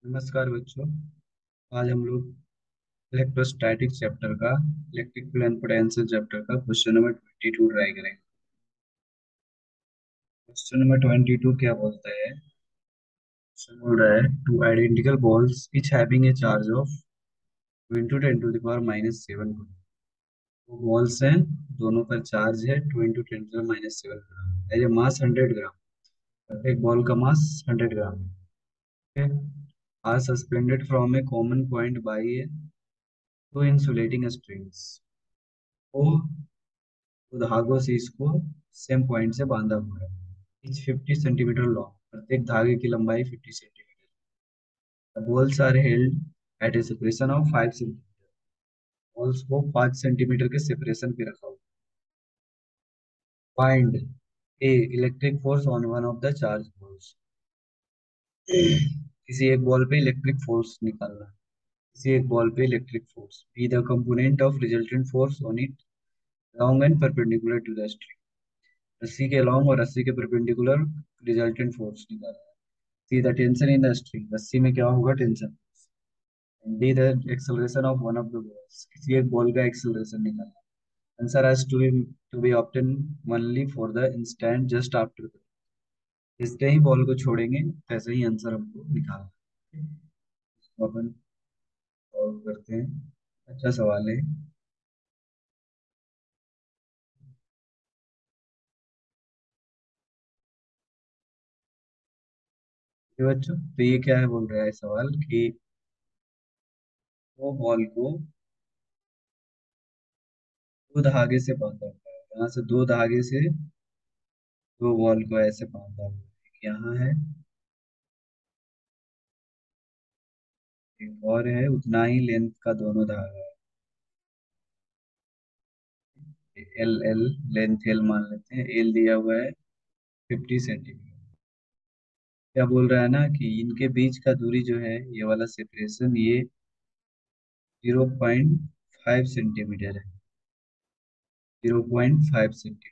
नमस्कार बच्चों। आज हम लोग इलेक्ट्रोस्टैटिक चैप्टर का इलेक्ट्रिकल एंड पोटेंशियल चैप्टर का क्वेश्चन नंबर 22 ट्राई करेंगे। क्वेश्चन नंबर 22 क्या बोलता है? क्वेश्चन बोल रहा है two identical balls each having a charge of 2 into 10 to the power minus 7 वो बॉल्स हैं, दोनों का चार्ज है 2 into 10 to the minus 7 gram. As a mass 100 gram. एक बॉल का मास 100 ग्राम है। Are suspended from a common point by a two insulating strings. वो तो धागों से इसको सेम पॉइंट से बांधा हुआ है। इच 50 सेंटीमीटर लॉन्ग, प्रत्येक धागे की लंबाई 50 centimetre. The balls are held at a separation of 5 centimetre. Balls को 5 सेंटीमीटर के सेपरेशन पे रखा हुआ। Find a electric force on one of the charge balls. किसी एक बॉल पे इलेक्ट्रिक फोर्स निकालना है। किसी एक बॉल पे electric force b the component of resultant force on it along and perpendicular to the string. रस्सी के लॉन्ग और रस्सी के परपेंडिकुलर रिजल्टेंट फोर्स निकालना। C the tension in the string, रस्सी में क्या होगा? Tension. D the acceleration of one of the balls, किसी एक बॉल का एक्सेलरेशन निकालना। Answer has to be obtain only for the instant just after. जिसते ही बॉल को छोड़ेंगे तैसे ही आंसर हमको निकालना है। इसको अपन सॉल्व करते हैं। अच्छा सवाल है ये बच्चों। तो ये क्या है बोल रहा है सवाल कि वो बॉल को दो धागे से बांधा हुआ है। यहाँ से दो धागे से दो बॉल को ऐसे बांधा हुआ है। एक यहाँ है, एक और है, उतना ही लेंथ का दोनों धागा है। एल एल लेंथ एल मान लेते हैं। एल दिया हुआ है 50 सेंटीमीटर। क्या बोल रहा है ना कि इनके बीच का दूरी जो है, ये वाला सेपरेशन, ये 0.5 सेंटीमीटर है। 0.5 सेंटीमीटर,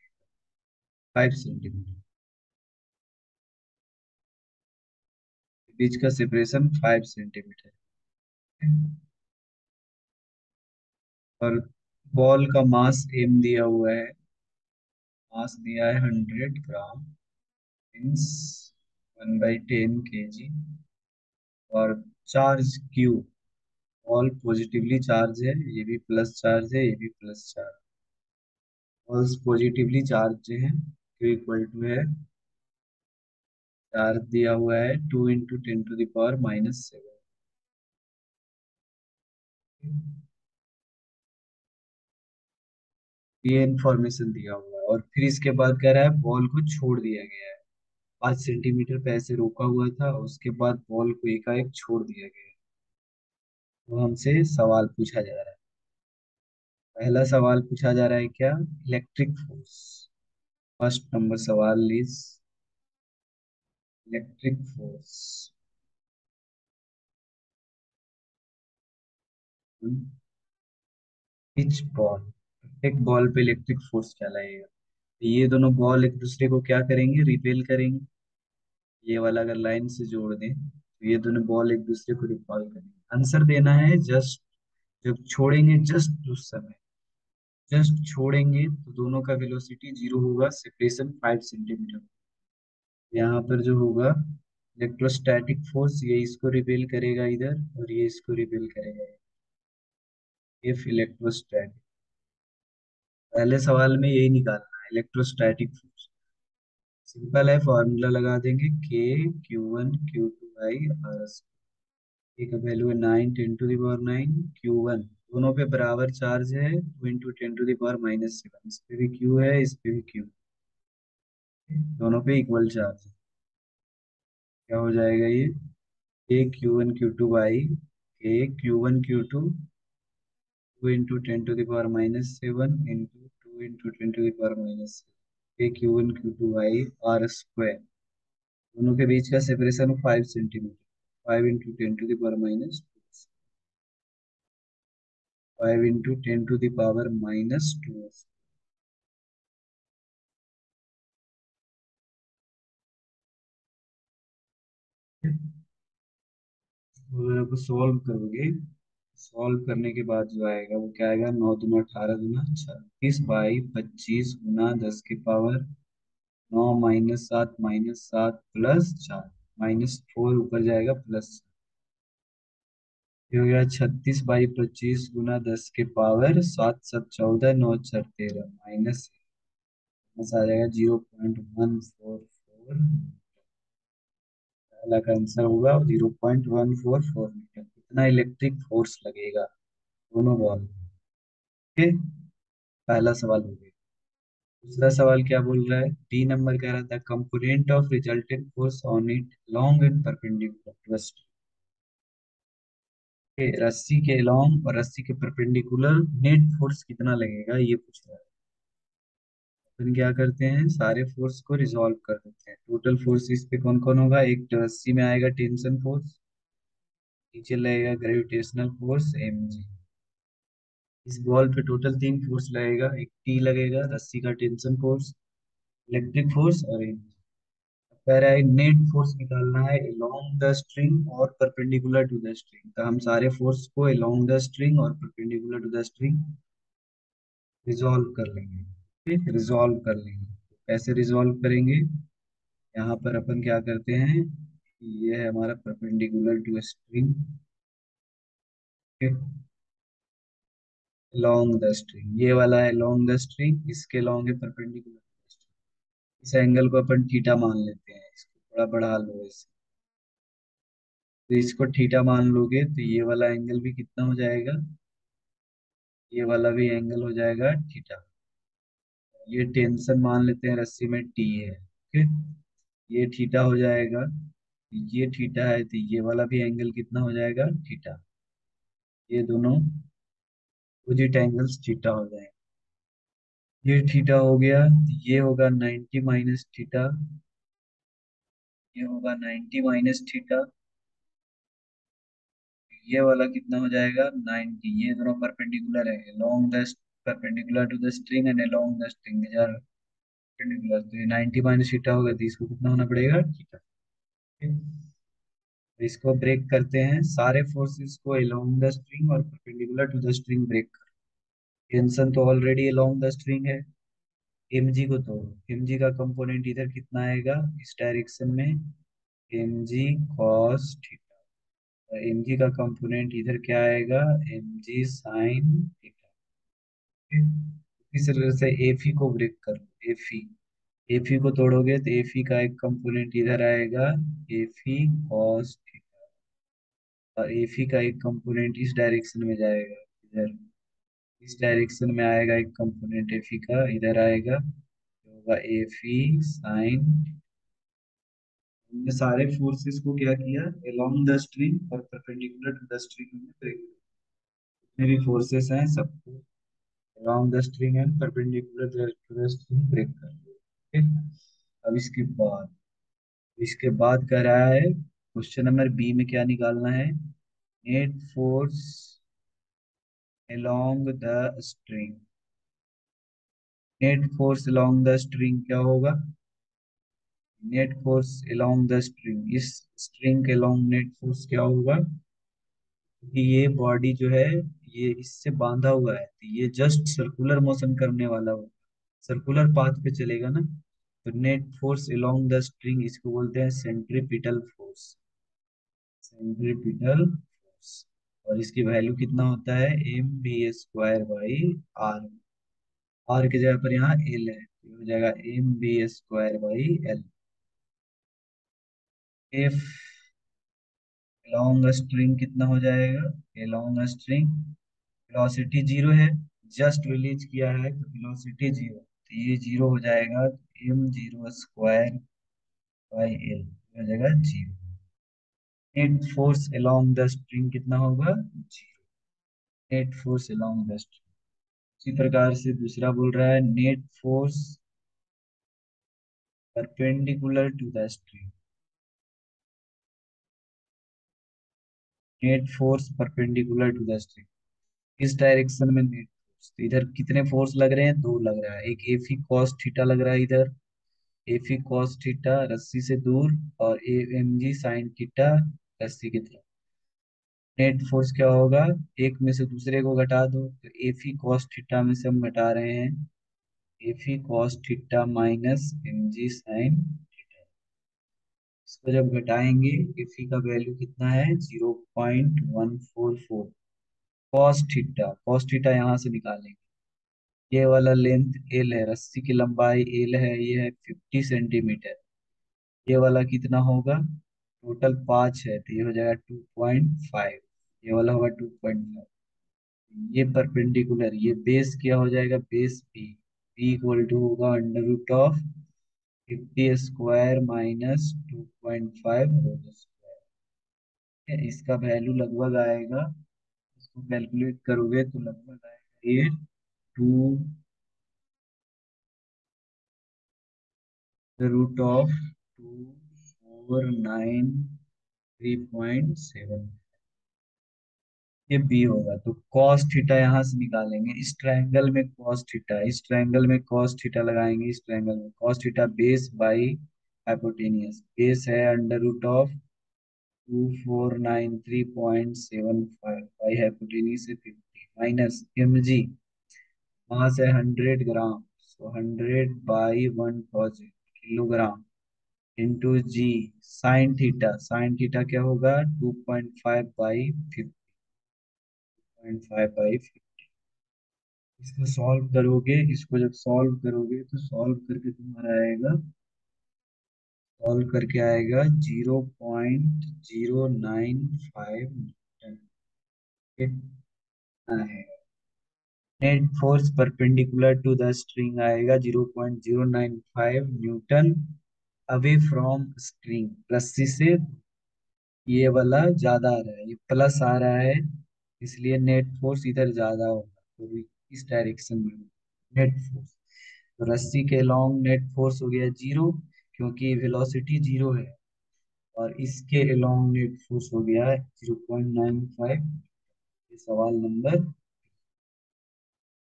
5 सेंटीमीटर बीच का सेपरेशन 5 सेंटीमीटर है। और बॉल का मास एम दिया हुआ है। मास दिया है 100 ग्राम, मीन्स 1/10 kg। और charge Q, all positively charge है, ये भी प्लस चार्ज है, ये भी plus charge. All positively charge है। क्यू इक्वल टू है, चार्ज दिया हुआ है 2 × 10⁻⁻⁷। ये इंफॉर्मेशन दिया हुआ है और फिर इसके बाद कह रहा है बॉल को छोड़ दिया गया है। 5 सेंटीमीटर पे ऐसे रोका हुआ था, उसके बाद बॉल को एकाएक छोड़ दिया गया है। तो हमसे सवाल पूछा जा रहा है। पहला सवाल पूछा जा रहा है क्या? Electric force. फर्स्ट नंबर सवाल is electric force pitch ball. एक बॉल पे इलेक्ट्रिक फोर्स चलाएगा। ये दोनों बॉल एक दूसरे को क्या करेंगे? रिपेल करेंगे। ये वाला अगर लाइन से जोड़ दें तो ये दोनों बॉल एक दूसरे को रिपॉल करेंगे। आंसर देना है जस्ट जब छोड़ेंगे, जस्ट उस समय, जस्ट छोड़ेंगे तो दोनों का वेलोसिटी जीरो होगा, सेपरेशन 5 सेंटीमीटर। यहाँ पर जो होगा इलेक्ट्रोस्टैटिक फोर्स, ये इसको रिपेल करेगा इधर और ये इसको रिपेल करेगा। इफ इलेक्ट्रोस्टैटिक, पहले सवाल में यही निकालना है इलेक्ट्रोस्टैटिक फोर्स। सिंपल है, फॉर्मूला लगा देंगे K Q1 Q2 by R। एक का वैल्यू है 9 × 10⁻⁹। Q1 दोनों पे बराबर चार्ज है, 2 × 10⁻⁻⁷। इस पे भी Q है, इस पे भी Q, दोनों पे इक्वल चार्ज है। क्या हो जाएगा ये? K Q1 Q2 2 × 10⁻⁷ into 2 × 10⁻⁷ K Q1 Q2 by R²। दोनों के बीच का सेपरेशन 5 सेंटीमीटर। 5 × 10⁻⁻²। तो अगर आप सॉल्व करोगे, सॉल्व करने के बाद जो आएगा वो क्या आएगा, 9 दूना 18 दूना 36 गुना 10 की पावर 9 - 7 - 7 + 4 -4 ऊपर जाएगा प्लस। ये हो गया 36/25 गुना 10 की पावर 7 7 14 9 4 13 माइनस माइनस आ जाएगा 0.144। पहला का आंसर होगा 0.144 मीटर। कितना इलेक्ट्रिक फोर्स लगेगा दोनों बॉल। ओके, पहला सवाल हो गया। दूसरा सवाल क्या बोल रहा है, डी नंबर कह रहा था component of resultant force on it along and perpendicular to रस्सी के लॉन्ग और रस्सी के परपेंडिकुलर नेट फोर्स कितना लगेगा ये पूछ रहा है। फिर क्या करते हैं, सारे फोर्स को रिजॉल्व कर देते हैं। टोटल फोर्स इस पे कौन कौन होगा, एक तो रस्सी में आएगा टेंशन फोर्स, नीचे लगेगा ग्रेविटेशनल फोर्स mg। इस बॉल पे टोटल तीन फोर्स लगेगा, एक टी लगेगा रस्सी का टेंशन फोर्स, इलेक्ट्रिक फोर्स और mg। कह रहा है नेट फोर्स निकालना है along द स्ट्रिंग और परपेंडिकुलर टू द स्ट्रिंग। तो हम सारे फोर्स को along द स्ट्रिंग और perpendicular to the string resolve कर लेंगे। ठीक, रिजॉल्व कर लेंगे। कैसे रिजॉल्व करेंगे, यहाँ पर अपन क्या करते हैं, ये है हमारा perpendicular to string, along the string, ये वाला है लॉन्ग द स्ट्रिंग, इसके लॉन्ग है परपेंडिकुलर। इस एंगल को अपन थीटा मान लेते हैं, इसको थोड़ा बढ़ा लो इसे। तो इसको थीटा मान लोगे तो ये वाला एंगल भी कितना हो जाएगा, ये वाला भी एंगल हो जाएगा थीटा। ये टेंशन मान लेते हैं रस्सी में टी है, ओके, ये थीटा हो जाएगा। ये थीटा है तो ये वाला भी एंगल कितना हो जाएगा थीटा। ये दोनों अपोजिट एंगल्स थीटा हो जाएंगे। ये थीटा हो गया तो ये होगा 90 माइनस थीटा, ये होगा 90 माइनस थीटा। ये वाला कितना हो जाएगा 90। ये दोनों परपेंडिकुलर है along the perpendicular to the string and along the string these are perpendicular. तो ये 90 माइनस थीटा होगा तो इसको कितना होना पड़ेगा थीटा। ठीक? तो इसको ब्रेक करते हैं, सारे फोर्सेस को along द स्ट्रिंग और perpendicular to the string break कर। टेंशन तो ऑलरेडी along द स्ट्रिंग है, mg को तोड़ो। mg का कंपोनेंट इधर कितना आएगा इस डायरेक्शन में, mg cos थीटा। mg का कंपोनेंट इधर क्या आएगा, mg sin थीटा। इस तरह से एफी को ब्रेक करो, एफी, एफी को तोड़ोगे तो एफी का एक कंपोनेंट इधर आएगा, एफी cos थीटा। और एफी का एक कंपोनेंट इस डायरेक्शन में जाएगा, इधर इस डायरेक्शन में आएगा एक कंपोनेंट एफी का, इधर आएगा तो होगा एफी साइन। हमने सारे फोर्सेस को क्या किया, along द स्ट्रिंग और परपेंडिकुलर टू द स्ट्रिंग में ब्रेक। जितने भी फोर्सेस हैं सबको along the string and perpendicular to the string break कर दो। ठीक? अब इसके बाद कह रहा है क्वेश्चन नंबर बी में क्या निकालना है, net force along the string। Net force along the string क्या होगा, net force along the string, इस स्ट्रिंग के along नेट फोर्स क्या होगा, कि ये बॉडी जो है ये इससे बांधा हुआ है तो ये जस्ट सर्कुलर मोशन करने वाला हो, सर्कुलर पाथ पे चलेगा ना। तो net force along the string इसको बोलते हैं सेंट्रीपिटल फोर्स, सेंट्रीपिटल फोर्स। और इसकी वैल्यू कितना होता है mv² बाई आर। आर की जगह पर यहाँ एल है तो ये हो जाएगा mv² by L. If along string कितना हो जाएगा, अलोंग स्ट्रिंग वेलोसिटी जीरो है, जस्ट रिलीज किया है तो वेलोसिटी जीरो, तो ये जीरो हो जाएगा, m0² बाई एल हो जाएगा zero. Net force along the string कितना होगा zero, net force along the string. इसी प्रकार से दूसरा बोल रहा है net force perpendicular to the string, net force perpendicular to the string. इस डायरेक्शन में नेट फोर्स, तो इधर कितने फोर्स लग रहे हैं, दो लग रहा है, एक एफी कॉस थीटा लग रहा है इधर, एफी कॉस थीटा रस्सी से दूर, और a m g sine theta रस्सी की तरफ। नेट फोर्स क्या होगा, एक में से दूसरे को घटा दो, तो एफ ई कॉस थीटा में से हम घटा रहे हैं F E cos theta minus M g sine theta. इसको जब घटाएंगे एफ ई का वैल्यू कितना है 0.144। कॉस थीटा यहाँ से निकालेंगे। ये वाला लेंथ एल है, रस्सी की लंबाई एल है, ये है 50 सेंटीमीटर। ये वाला कितना होगा, टोटल 5 है तो ये हो जाएगा 2.5। ये वाला होगा 2.5। ये परपेंडिकुलर, ये बेस क्या हो जाएगा, base B. B equal to होगा under root of 50 square minus 2.5 whole square. इसका वैल्यू लगभग आएगा, इसको कैलकुलेट करोगे तो लगभग आएगा ये 2√249.3.7। ये बी होगा, तो कॉस थीटा यहाँ से निकालेंगे। इस ट्रायंगल में कॉस थीटा, इस ट्रायंगल में कॉस थीटा लगाएंगे। इस ट्रायंगल में cos theta base by hypotenuse, base है under root of 2493.75 by hypotenuse से 50 माइनस एम जी, वहां से 100 gram, so 100/1000 kilogram into G sine theta. Sine theta क्या होगा 2.5/50। इसको सॉल्व करोगे, इसको जब सॉल्व करोगे तो सॉल्व करके तुम्हारा आएगा, सॉल्व करके आएगा 0.095 है। Net force perpendicular to the string आएगा 0.095 न्यूटन अवे फ्रॉम स्ट्रिंग। रस्सी से ये वाला ज्यादा आ रहा है, ये प्लस आ रहा है, इसलिए नेट फोर्स इधर ज्यादा होगा, तो इस डायरेक्शन में नेट फोर्स। तो रस्सी के लॉन्ग नेट फोर्स हो गया जीरो, क्योंकि वेलोसिटी जीरो है। और इसके लॉन्ग नेट फोर्स हो गया 0.95। ये सवाल नंबर,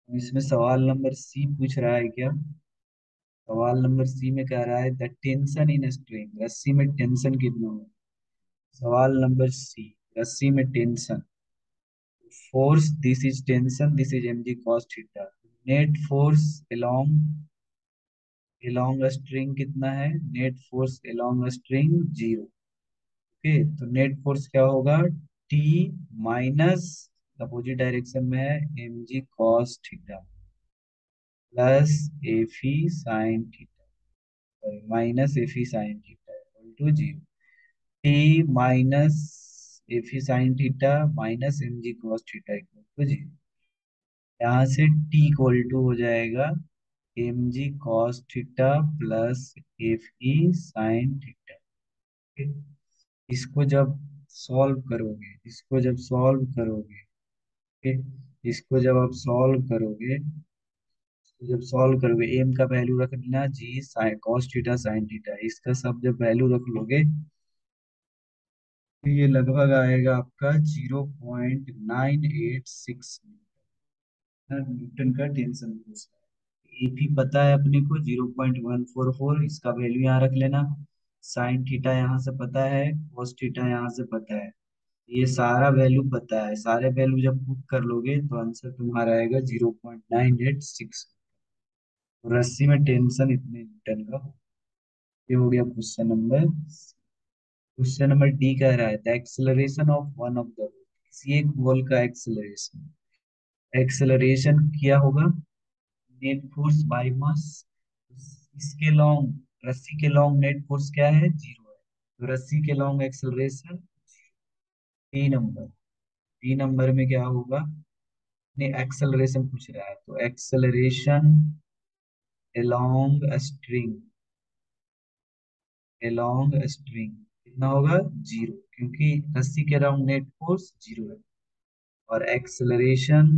इसमें सवाल नंबर सी पूछ रहा है क्या। सवाल नंबर सी में कह रहा है द टेंशन इन स्ट्रिंग, रस्सी में टेंशन कितना हो। सवाल नंबर सी, रस्सी में tension, force this is tension, this is m g cos theta. Net force along along string कितना है, net force along string zero. Okay, तो नेट फोर्स क्या होगा, टी माइनस अपोजिट डायरेक्शन में है m g cos theta plus F E sine theta, minus F E sine theta equal to zero. T minus F E sine theta minus M g cos theta equal to zero. यहाँ से T equal to हो जाएगा m g cos theta plus F E sine theta. इसको जब solve करोगे, इसको जब solve करोगे, ठीक, इसको जब आप सॉल्व करोगे, तो जब सॉल्व करोगे एम का वैल्यू रख लेना G sine cos theta sine theta, इसका सब जब वैल्यू रख लोगे तो ये लगभग आएगा आपका 0.986 न्यूटन का टेंशन फोर्स। एपी पता है अपने को 0.144, इसका वैल्यू यहाँ रख लेना। साइन थीटा यहाँ से पता है, cos थीटा यहाँ से पता है, ये सारा वैल्यू पता है। सारे वैल्यू जब पुट कर लोगे तो आंसर तुम्हारा आएगा 0.986। रस्सी में टेंशन इतने न्यूटन का हो। ये हो गया question number. Question number D कह रहा है the acceleration of one of the, किसी एक बॉल का एक्सेलरेशन, एक्सेलरेशन क्या होगा, नेट फोर्स बाय मास। इसके लॉन्ग, रस्सी के लॉन्ग नेट फोर्स क्या है, जीरो है, तो रस्सी के long acceleration. D number, D number में क्या होगा, ने एक्सेलरेशन पूछ रहा है तो acceleration along string, along string कितना होगा, जीरो, क्योंकि रस्सी के अराउंड नेट फोर्स जीरो है। और acceleration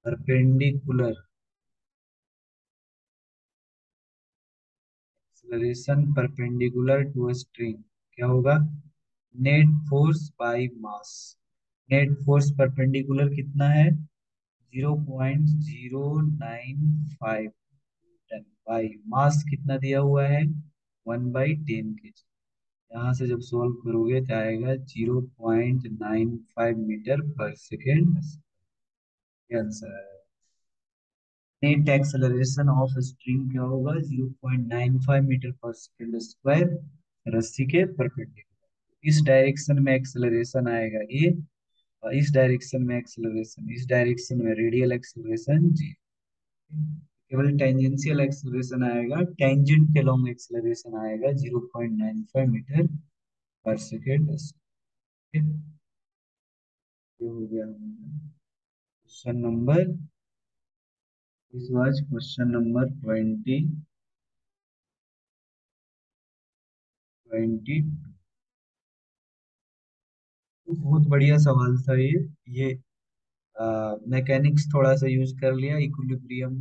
perpendicular, acceleration perpendicular to string क्या होगा, net force by mass. Net force perpendicular कितना है 0.095 टन बाई मास कितना दिया हुआ है 1/10 kg। यहाँ से जब सॉल्व करोगे तो आएगा 0.95 मीटर पर सेकेंड, ये आंसर है। नेट एक्सेलरेशन ऑफ स्ट्रिंग क्या होगा? 0.95 मीटर पर सेकेंड स्क्वायर, रस्सी के परपेंडिकुलर। इस डायरेक्शन में एक्सेलरेशन आएगा ए, और इस डायरेक्शन में एक्सेलरेशन, इस डायरेक्शन में रेडियल एक्सेलरेशन जी। केवल टेंजेंशियल एक्सेलरेशन आएगा, टेंजेंट अलोंग एक्सेलरेशन आएगा 0.95 मीटर पर सेकेंड। ये हो गया question number, this was question number 20। बहुत बढ़िया सवाल था ये मैकेनिक्स थोड़ा सा यूज कर लिया, इक्विलिब्रियम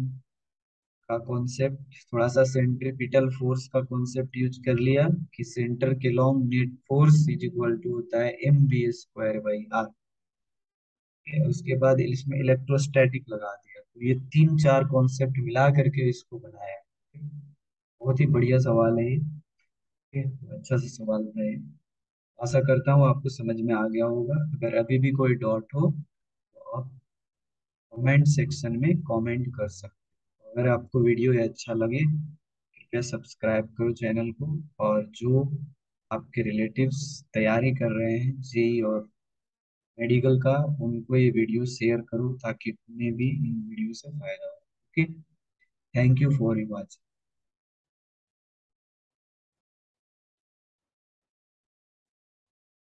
का कॉन्सेप्ट, थोड़ा सा सेंट्रीपिटल फोर्स का कॉन्सेप्ट यूज कर लिया, कि सेंटर के along net force is equal to होता है mv² बाई r। उसके बाद इसमें इलेक्ट्रोस्टैटिक लगा दिया, तो ये तीन चार कॉन्सेप्ट मिला करके इसको बनाया। बहुत ही बढ़िया सवाल है ये। ठीक है, तो अच्छा सा सवाल था ये। आशा करता हूँ आपको समझ में आ गया होगा। अगर अभी भी कोई डाउट हो तो आप कमेंट सेक्शन में कमेंट कर सकते हो। अगर आपको वीडियो ये अच्छा लगे, कृपया सब्सक्राइब करो चैनल को, और जो आपके रिलेटिव्स तैयारी कर रहे हैं जेई और मेडिकल का, उनको ये वीडियो शेयर करो ताकि उन्हें भी इन वीडियो से फायदा हो। Okay, thank you for watching.